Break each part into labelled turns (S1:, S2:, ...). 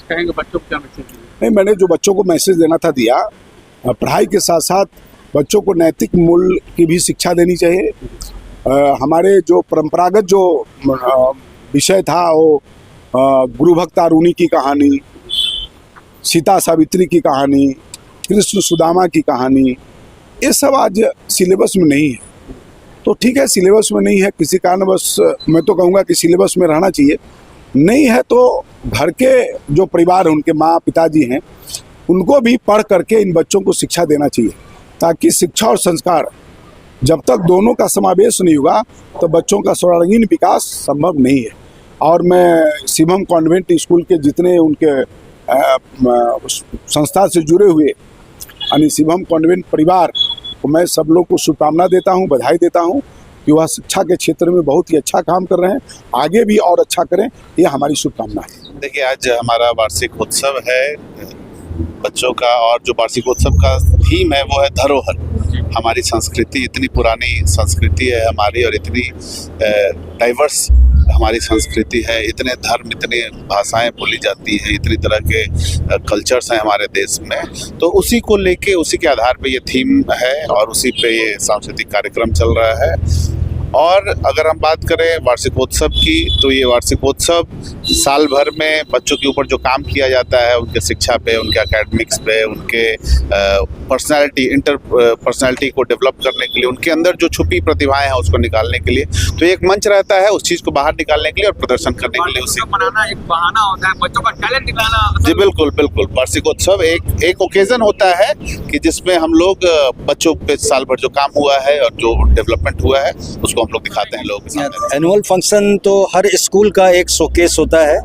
S1: कहेंगे बच्चों को क्या मैसेज देंगे?
S2: नहीं, मैंने जो बच्चों को मैसेज देना था दिया। पढ़ाई के साथ साथ बच्चों को नैतिक मूल्य की भी शिक्षा देनी चाहिए। हमारे जो परंपरागत जो विषय था वो गुरु भक्त आरुणि की कहानी, सीता सावित्री की कहानी, कृष्ण सुदामा की कहानी, ये सब आज सिलेबस में नहीं है। तो ठीक है, सिलेबस में नहीं है, किसी कारणवश मैं तो कहूँगा कि सिलेबस में रहना चाहिए। नहीं है तो घर के जो परिवार हैं, उनके माँ पिताजी हैं, उनको भी पढ़ करके इन बच्चों को शिक्षा देना चाहिए, ताकि शिक्षा और संस्कार जब तक दोनों का समावेश नहीं होगा तो बच्चों का स्वर्णिम विकास संभव नहीं है। और मैं शिवम कॉन्वेंट स्कूल के जितने उनके संस्था से जुड़े हुए यानी शिवम कॉन्वेंट परिवार को मैं सब लोग को शुभकामना देता हूं, बधाई देता हूं कि वह शिक्षा के क्षेत्र में बहुत ही अच्छा काम कर रहे हैं, आगे भी और अच्छा करें, ये हमारी शुभकामना है।
S3: देखिए, आज हमारा वार्षिक उत्सव है बच्चों का, और जो वार्षिक उत्सव का थीम है वो है धरोहर। हमारी संस्कृति, इतनी पुरानी संस्कृति है हमारी, और इतनी डाइवर्स हमारी संस्कृति है, इतने धर्म, इतनी भाषाएं बोली जाती हैं, इतनी तरह के कल्चर्स हैं हमारे देश में। तो उसी को लेके, उसी के आधार पे ये थीम है और उसी पे ये सांस्कृतिक कार्यक्रम चल रहा है। और अगर हम बात करें वार्षिकोत्सव की, तो ये वार्षिकोत्सव साल भर में बच्चों के ऊपर जो काम किया जाता है, उनके शिक्षा पे, उनके एकेडमिक्स पे, उनके पर्सनालिटी, पर्सनालिटी को डेवलप करने के लिए, उनके अंदर जो छुपी प्रतिभाएं हैं उसको निकालने के लिए, तो एक मंच रहता है उस चीज़ को बाहर निकालने के लिए और प्रदर्शन करने के लिए। उसे
S1: बनाना एक बहाना होता है, बच्चों का टैलेंट निकालना।
S3: जी बिल्कुल बिल्कुल, वार्षिकोत्सव एक ओकेजन होता है कि जिसमें हम लोग बच्चों पे साल भर जो काम हुआ है और जो डेवलपमेंट हुआ है उसको हम लोग दिखाते हैं लोगों के सामने।
S4: एनुअल फंक्शन तो हर स्कूल का एक शोकेस होता है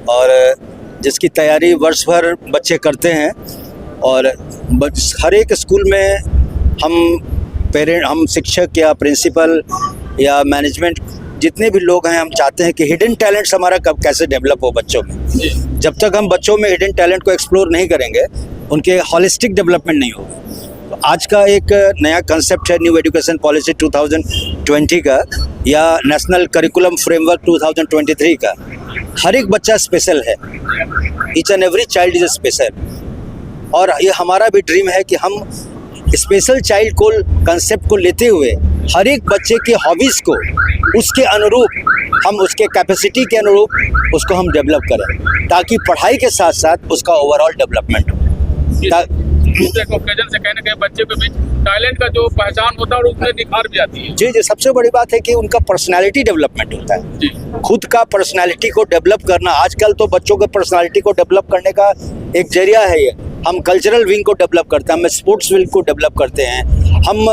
S4: और जिसकी तैयारी वर्ष भर बच्चे करते हैं। और हर एक स्कूल में हम शिक्षक या प्रिंसिपल या मैनेजमेंट जितने भी लोग हैं, हम चाहते हैं कि हिडन टैलेंट्स हमारा कब कैसे डेवलप हो बच्चों में। जब तक हम बच्चों में हिडन टैलेंट को एक्सप्लोर नहीं करेंगे, उनके हॉलिस्टिक डेवलपमेंट नहीं होगा। आज का एक नया कंसेप्ट है न्यू एजुकेशन पॉलिसी 2020 का या नेशनल करिकुलम फ्रेमवर्क 2023 का। हर एक बच्चा स्पेशल है, each and every child is special. और ये हमारा भी ड्रीम है कि हम स्पेशल चाइल्ड को कंसेप्ट को लेते हुए हर एक बच्चे के हॉबीज़ को उसके अनुरूप, हम उसके कैपेसिटी के अनुरूप उसको हम डेवलप करें, ताकि पढ़ाई के साथ साथ उसका ओवरऑल डेवलपमेंट हो।
S1: एक ओकेजन से कहीं ना कहीं बच्चे के बीच टैलेंट का जो पहचान होता है और उसमें निखार भी आती है।
S4: जी, सबसे बड़ी बात है कि उनका पर्सनालिटी डेवलपमेंट होता है। खुद का पर्सनालिटी को डेवलप करना, आजकल तो बच्चों के पर्सनालिटी को डेवलप करने का एक जरिया है ये। हम कल्चरल विंग को डेवलप करते हैं, हम स्पोर्ट्स विंग को डेवलप करते हैं, हम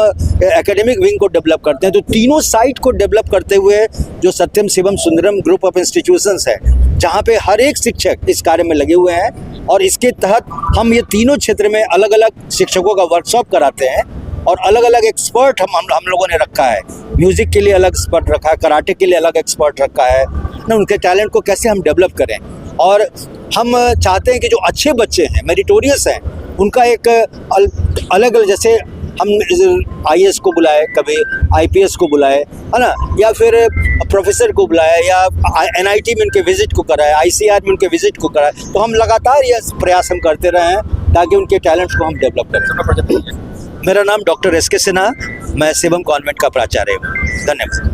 S4: एकेडमिक विंग को डेवलप करते हैं। तो तीनों साइड को डेवलप करते हुए जो Satyam Shivam Sundaram group of institutions है, जहाँ पे हर एक शिक्षक इस कार्य में लगे हुए हैं, और इसके तहत हम ये तीनों क्षेत्र में अलग अलग शिक्षकों का वर्कशॉप कराते हैं और अलग अलग एक्सपर्ट हम लोगों ने रखा है। म्यूजिक के लिए अलग एक्सपर्ट रखा है, कराटे के लिए अलग एक्सपर्ट रखा है ना। उनके टैलेंट को कैसे हम डेवलप करें, और हम चाहते हैं कि जो अच्छे बच्चे हैं, मेरिटोरियस हैं, उनका एक अलग, जैसे हम IAS को बुलाए, कभी IPS को बुलाए, है ना, या फिर प्रोफेसर को बुलाए, या NIT में उनके विजिट को कराए, ICAR में उनके विजिट को कराए। तो हम लगातार ये प्रयास हम करते रहे हैं ताकि उनके टैलेंट्स को हम डेवलप करें। मेरा नाम डॉक्टर SK सिन्हा, मैं शिवम कॉन्वेंट का प्राचार्य हूँ। धन्यवाद।